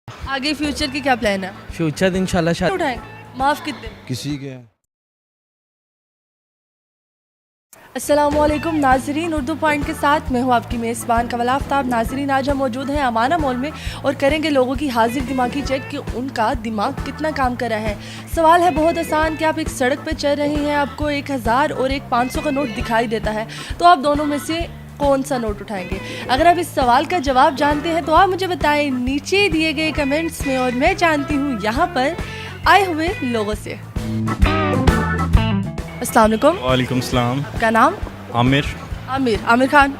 आगे फ्यूचर की क्या प्लान है? फ्यूचर इंशाल्लाह शादी उठाएंगे माफ कितने? किसी के अस्सलामुअलैकुम नाजरीन, उर्दू पॉइंट के साथ मैं हूँ आपकी मेज़बान कमल आफ्ताब। नाजरीन, आज हम मौजूद हैं अमाना मॉल में और करेंगे लोगों की हाजिर दिमागी चेक कि उनका दिमाग कितना काम कर रहा है। सवाल है बहुत आसान कि आप एक सड़क पर चल रही हैं, आपको 1000 और एक 500 का नोट दिखाई देता है, तो आप दोनों में से कौन सा नोट उठाएंगे? अगर आप इस सवाल का जवाब जानते हैं तो आप मुझे बताएं नीचे दिए गए कमेंट्स में, और मैं जानती हूँ यहाँ पर आए हुए लोगों से। अस्सलाम वालेकुम। वालेकुम सलाम। क्या नाम? आमिर। आमिर खान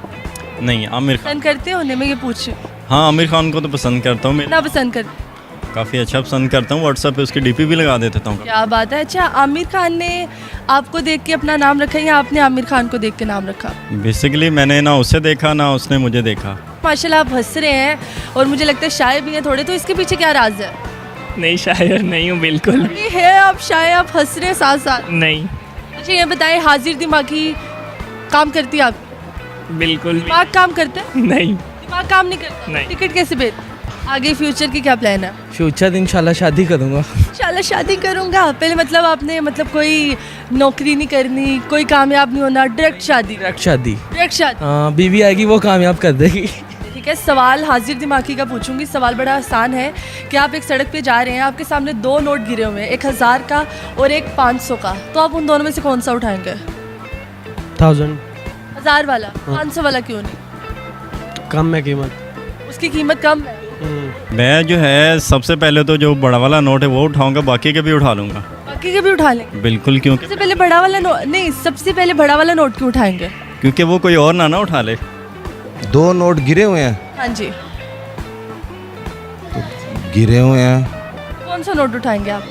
नहीं, आमिर खान। पसंद करते हो? मैं ये पूछ रही हूँ। हाँ, आमिर खान को तो पसंद करता हूँ मैं। कितना पसंद करते? काफ़ी अच्छा पसंद करता हूँ। व्हाट्सएप पे उसकी डीपी भी लगा देता हूँ। क्या बात है। अच्छा, आमिर खान ने आपको देख के अपना नाम रखा या आपने आमिर खान को देख के नाम रखा? बेसिकली मैंने ना उसे देखा ना उसने मुझे देखा। माशाल्लाह आप हंस रहे हैं और मुझे लगता है शायर भी हैं थोड़े, तो इसके पीछे क्या राज है? नहीं, शायर नहीं हूँ बिल्कुल। ये है आप शायर, आप हंस रहे हैं साथ साथ। नहीं, अच्छा ये बताएं, हाजिर दिमागी काम करती है आप? बिल्कुल भी दिमाग काम करते हैं? नहीं। दिमाग काम नहीं करता? नहीं। टिकट कैसे बेच? आगे फ्यूचर की क्या प्लान है? फ्यूचर इंशाल्लाह शादी करूँगा। इंशाल्लाह शादी करूंगा। पहले मतलब आपने कोई नौकरी नहीं करनी, कोई कामयाब नहीं होना, डायरेक्ट शादी? डायरेक्ट शादी। डायरेक्ट शादी। हाँ, बीवी आएगी वो कामयाब कर देगी। ठीक है, सवाल हाजिर दिमागी का पूछूंगी। सवाल बड़ा आसान है कि आप एक सड़क पे जा रहे हैं, आपके सामने 2 नोट गिरे हुए हैं, 1000 का और एक 500 का, तो आप उन दोनों में से कौन सा उठाएंगे? 1000 1000 वाला। 500 वाला क्यों नहीं? कम है कीमत। उसकी कीमत कम है। मैं जो है सबसे पहले तो जो बड़ा वाला नोट है वो उठाऊंगा, बाकी के भी उठा लूँगा। बाकी के भी उठा लेंगे? बिल्कुल, क्योंकि सबसे पहले बड़ा वाला नोट नहीं, सबसे पहले बड़ा वाला नोट क्यों उठाएंगे? क्योंकि वो कोई और ना उठा ले। 2 नोट गिरे हुए हैं। हाँ जी। गिरे हुए हैं, कौन सा नोट उठाएंगे आप?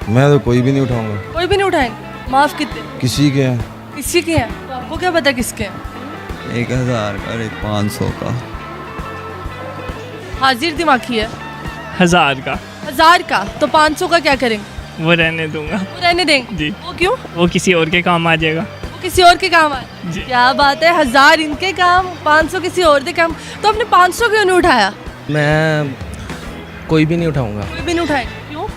मैं तो कोई भी नहीं उठाऊंगा। कोई भी नहीं उठाएंगे? माफ कितने? किसी के हैं। किसी के हैं? तो आपको क्या पता किसके हैं? 1000 का और एक 500 का। हाजिर दिमागी है। 1000 का 1000 का, तो 500 का क्या करेंगे? वो रहने दूंगा। वो रहने देंगे? जी। वो क्यों? वो किसी और के काम आ जाएगा। वो किसी और के काम आए? जी। क्या बात है। 1000 इनके काम, 500 किसी और के काम, तो आपने 500 क्यों नहीं उठाया? मैं कोई भी नहीं उठाऊंगा। कोई भी नहीं उठाएगा? क्यों?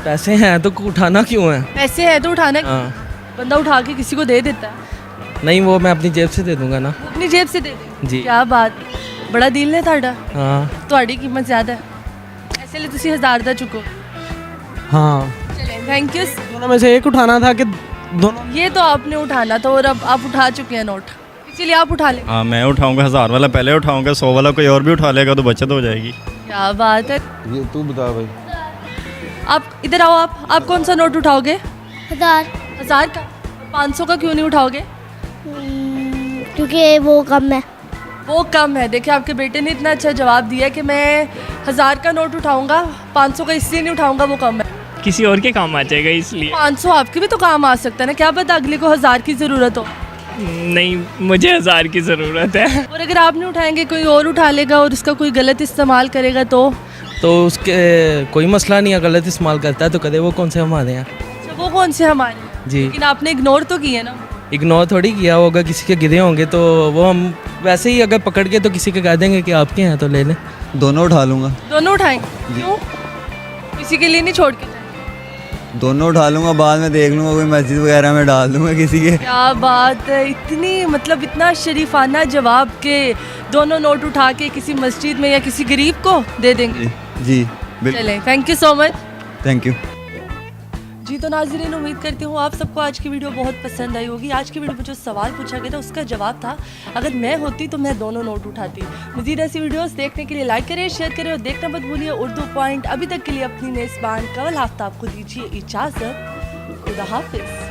पैसे हैं तो उठाना क्यों है? पैसे है तो उठाना। हाँ। बंदा उठा के किसी को दे देता है। नहीं, वो मैं अपनी जेब से दे दूंगा ना। वो अपनी जेब से दे दे। जी। क्या बात, बड़ा दिल है ਤੁਹਾਡਾ। हाँ ਤੁਹਾਡੀ कीमत ज़्यादा है, ऐसे लिए तुसी 1000 ਦਾ चुको। हाँ। चलें, थैंक यू। दोनों में से एक उठाना था कि दोनों? ये तो आपने उठाना था और अब आप उठा चुके हैं नोट, इसीलिए आप उठा लें। हाँ, मैं उठाऊँगा 1000 वाला पहले उठाऊँगा, 100 वाला कोई और भी उठा लेगा तो बचत हो जाएगी। क्या बात है। ये तू बता भाई। आप इधर आओ। आप कौन सा नोट उठाओगे? 1000 का। 500 का क्यों नहीं उठाओगे? क्योंकि वो कम है। वो कम है। देखिए आपके बेटे ने इतना अच्छा जवाब दिया कि मैं 1000 का नोट उठाऊंगा, 500 का इसलिए नहीं उठाऊंगा, वो कम है। किसी और के काम आ जाएगा इसलिए। 500 आपके भी तो काम आ सकता है ना, क्या पता अगले को 1000 की ज़रूरत हो। नहीं, मुझे 1000 की ज़रूरत है। और अगर आप नहीं उठाएंगे कोई और उठा लेगा और उसका कोई गलत इस्तेमाल करेगा तो उसके कोई मसला नहीं है, गलत इस्तेमाल करता है तो कदे वो कौन से हमारे हैं। अच्छा, वो कौन से हमारे हैं? जी। लेकिन आपने इग्नोर तो किए ना। इग्नोर थोड़ी किया होगा, किसी के गिरे होंगे तो वो हम वैसे ही अगर पकड़ के तो किसी के कह देंगे कि आपके हैं तो ले लें। दोनों उठा लूंगा। दोनों उठाएंगे? क्यों? किसी के लिए नहीं छोड़ के जाएंगे? दोनों उठा लूंगा, बाद में देख लूंगा, कोई मस्जिद वगैरह में डाल दूंगा किसी के। क्या बात है, इतनी इतना शरीफाना जवाब के दोनों नोट उठा के किसी मस्जिद में या किसी गरीब को दे देंगे। जी बिल्कुल। चलें, thank you so much. Thank you. जी तो नाज़रीन, उम्मीद करती हूँ आप सबको आज की वीडियो बहुत पसंद आई होगी। आज की वीडियो में जो सवाल पूछा गया था उसका जवाब था, अगर मैं होती तो मैं दोनों नोट उठाती। मज़ीद ऐसी वीडियोस देखने के लिए लाइक करें, शेयर करें और देखना मत भूलिए उर्दू पॉइंट। अभी तक के लिए अपनी मेज़बान कमल आफ्ताब को दीजिए इजाज़त। खुदा हाफिज़।